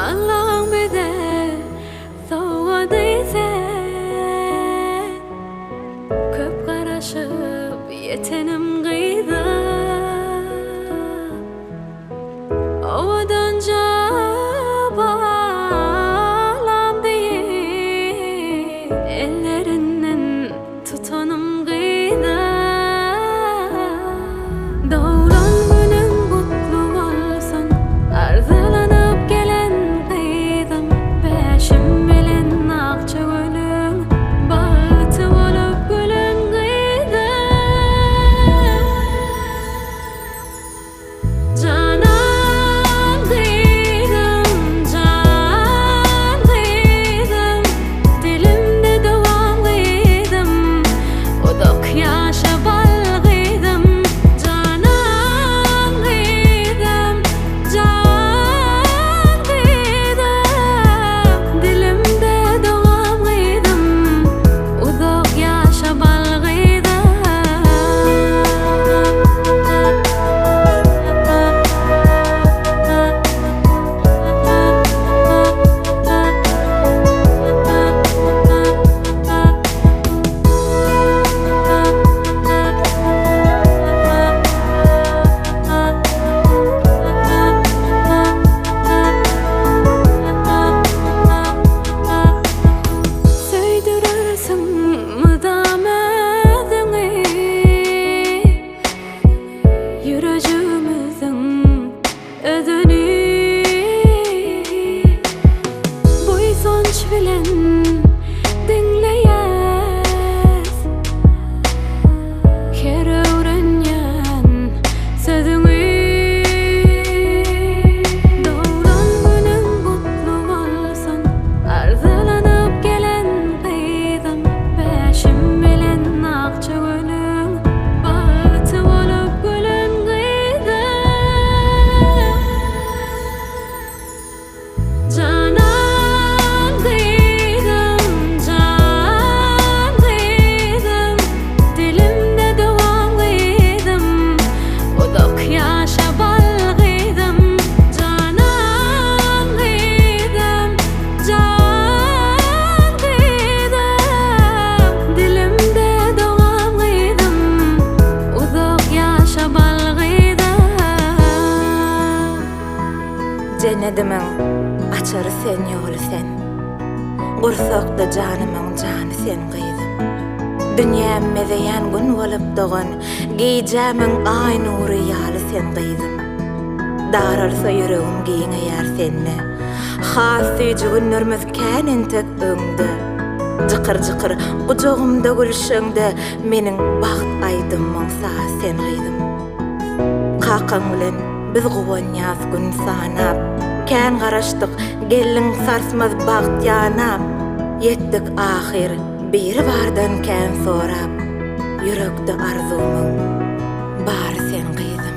Allah'ım bize soğuduysa köp karışıp yetenim kıydı ovadan bağlam değil ellerinden tutanım kıydı doğuran günün mutlu olsun arzulanıp gelen kıydım peşim bilen akça gülün bağıtı olup gülün kıydı canan kıydım can kıydım dilimde devam kıydım uduk yaşa bal kıydım canan kıydım can kıydım dilimde devam kıydım uduk yaşa bal kıydım Söydürürsün mıdam özünü yüreğimizin özünü boysunç bilen dinleyes her öğrenyen sözünü doğuran günün mutlu olsun arzulanıp gelen kıydım peşim bilen akça gülün bağıtı olup gülün kıydı canan kıydım can kıydım dilimde devam kıydım uduk yaşa bal kıydım canan kıydım can kıydım dilimde devam kıydım uduk yaşa bal kıydım Cennetimin açarı sen yolu sen Gursakda canımın canı sen kıydım Dünyam mezeyen gün olup doğan Giyeceğimin ay nuru yalı sen kıydım Daralsa yüreğim giyin eğer senle Hasıcı günlerimiz kânin tek öňde Jıkır jıkır kucağımda gülüşüňde Menin baht aydymyň sağa sen kıydım Kakaň bilen biz gowan ýaz gün sanap Kän garaşdyk gelliň sarsmaz baht ýanap Yetdik ahir biri bardan kän sorap Yürekde arzumyň bary sen kıydım